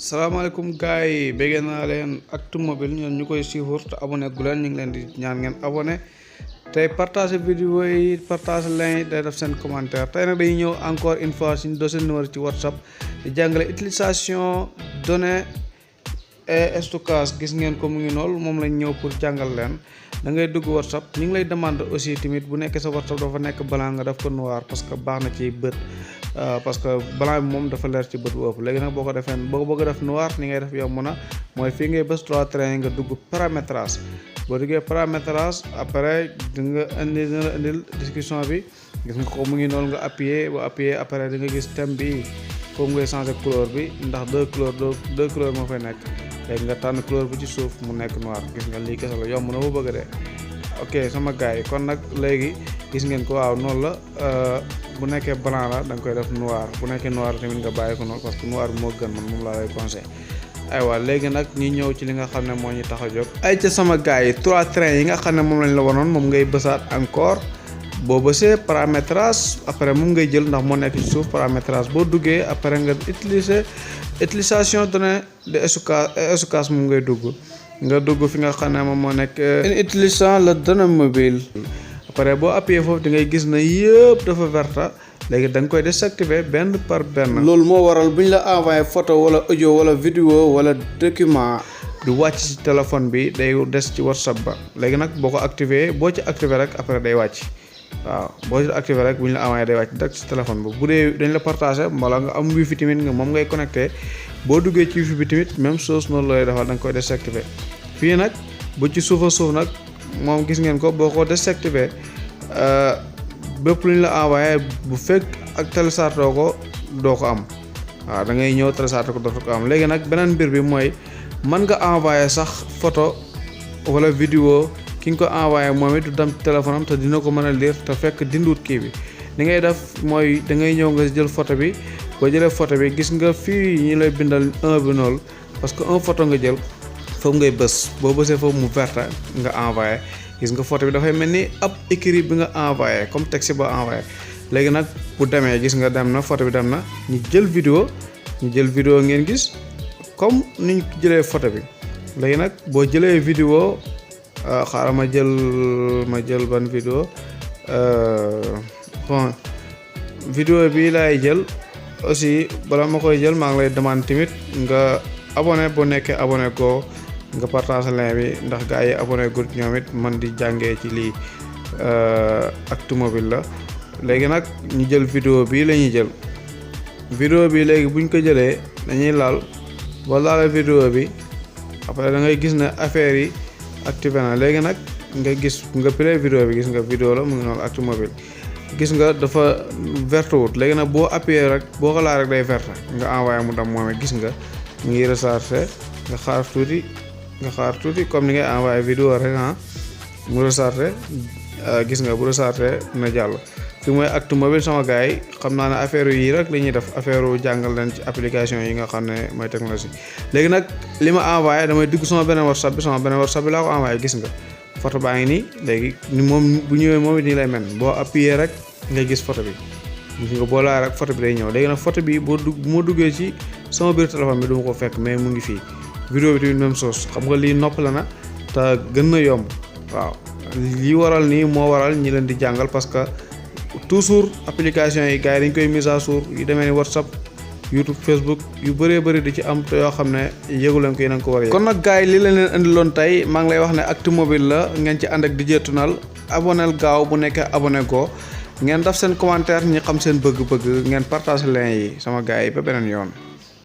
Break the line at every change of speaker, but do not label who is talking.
salaamaaleykum gars yi bëgg naa leen Actu Mobile ñoon ñu koy suivre te abonné gu leen ñu ngi leen di ñaan ngeen abonné tey partage vidéo yi partage lien yi day def seen commentaire tey nag dañuy ñëw encore une fois suñu dossier numéro ci WhatsApp di jàngale utilisation données et stockage gis ngeen ko mu ngi nool moom lañ ñëw pour jàngal leen da ngay dugg WhatsApp ñu ngi lay demande aussi tamit bu nekkee sa WhatsApp dafa nekk blanc nga def ko noir parce que baax na ci bët parce que blanc bi moom dafa leer ci bët bu ëpp léegi nag boo ko defee boo bëgg a def noir ni ngay def yomb na mooy fii ngay bës 3 traits yi nga dugg paramétrage boo duggee paramétrage après di nga indil discussion bi gis nga ko mu ngi noonu nga appuyer boo appuyer après di nga gis thème bi comme ngay changer couleur bi ndax deux couleurs moo fay nekk léegi nga tànn couleur bu ci suuf mu nekk noir gis nga lii kese la yomb na bu bëgg de ok sama gars yi kon nag léegi gis ngeen ko waaw noonu la bu nekkee blanc la da nga koy def noir bu nekkee noir tamit nga bàyyi ko noonu parce que noir bi moo gën man moom laa lay conseil aywa léegi nag ñu ñëw ci li nga xam ne moo ñu tax a jóg ay ca sama gars yi 3 traits yi nga xam ne moom lañ la wanoon moom ngay bësaat encore boo bësee paramétrage après moom ngay jël ndax moo nekk ci suuf paramétrage boo duggee après nga utilisation données de stockage moom ngay dugg nga dugg fi nga xam ne moom moo nekk utilisant la donnée mobile après boo appuyé foofu di ngay gis na yëpp dafa verta léegi da nga koy désactiver benn par benn. loolu moo waral bu ñu la envoyé photo wala audio wala vidéo wala document du wàcc ci téléphone bi day des ci WhatsApp ba léegi nag boo ko activé boo ci activé rek après day wàcc waaw boo ci activé rek bu ñu la envoyé day wàcc direct ci téléphone ba bu dee dañ la partagé wala nga am wifi tamit nga moom ngay connecté boo duggee ci wifi bi tamit même chose noonu lay defal da nga koy désactivé fii nag bu ci suufa suuf nag moom gis ngeen ko boo ko désactivé bépp lu ñu la envoyé bu fekk ak télécharge doo ko am waaw da ngay ñëw télécharge ko doo ko am léegi nag beneen mbir bi mooy mën nga envoyé sax photo wala vidéo ki nga ko envoyé moom it du dem téléphone am te dina ko mën a lire te fekk dinduut kii bi li ngay def mooy da ngay ñëw nga jël photo bi boo jëlee photo bi gis nga fii ñu lay bindal 1 bi noonu parce que un photo nga jël foofu ngay bës boo bësee foofu mu verte nga envoyé gis nga photo bi dafay mel ni ab écrit bi nga envoyé comme texte ba envoyé léegi nag bu demee gis nga dem na photo bi dem na ñu jël vidéo ngeen gis comme ni ñu jëlee photo bi léegi nag boo jëlee vidéo xaaral ma jël ban vidéo bon vidéo bi laay jël aussi bala ma koy jël maa ngi lay demande tamit nga abonné boo nekkee abonné ko nga partage lien bi ndax gars yi abonné groupe ñoom it man di jàngee ci lii Actu Mobile la léegi nag ñu jël vidéo bi la ñuy jël vidéo bi léegi buñ ko jëlee dañuy laal boo laalee vidéo bi après da ngay gis ne affaire yi activé na léegi nag nga gis nga play vidéo bi gis nga vidéo la mu ngi noonu Actu Mobile gis nga dafa verte wut léegi nag boo appuyé rek boo ko laal rek day verte nga envoyé mu dem moom gis nga mu ngi rechargé nga xaar tuuti comme ni ngay envoyé vidéo rek mu rechargé gis nga bu rechargé na jàll fi mooy Actu Mobile sama gars yi xam naa ne affaire yii rek la ñuy def affaire jàngal leen ci application yi nga xam ne mooy technologie léegi nag li ma envoyé damay dugg sama beneen WhatsApp bi laa ko envoyé gis nga photo baa ngi nii léegi ni moom bu ñëwee moom it nii lay mel boo appuyé rek ngay gis photo bi gis nga boo laa rek photo bi day ñëw léegi nag photo bi bu ma duggee ci sama biir téléphone bi du ma ko fekk mais mu ngi fii vidéo bi tamit même chose xam nga lii nopp la na te gën na yomb waaw lii waral nii moo waral ñi leen di jàngal parce que toujours application yi gars yi dañ koy mise à jour yu demee ni WhatsApp YouTube Facebook yu bëree bëri di ci am te yoo xam ne yëgu leen ko yéen a ko war a yëg kon nag gars yi li leen leen indiloon tey maa ngi lay wax ne Actu Mobile la ngeen ci ànd ak DJ Tounal aboneel gaaw bu nekkee abonné ko ngeen def seen commentaire ñi xam seen bëgg-bëgg ngeen partage lien yi sama gars yi ba beneen yoon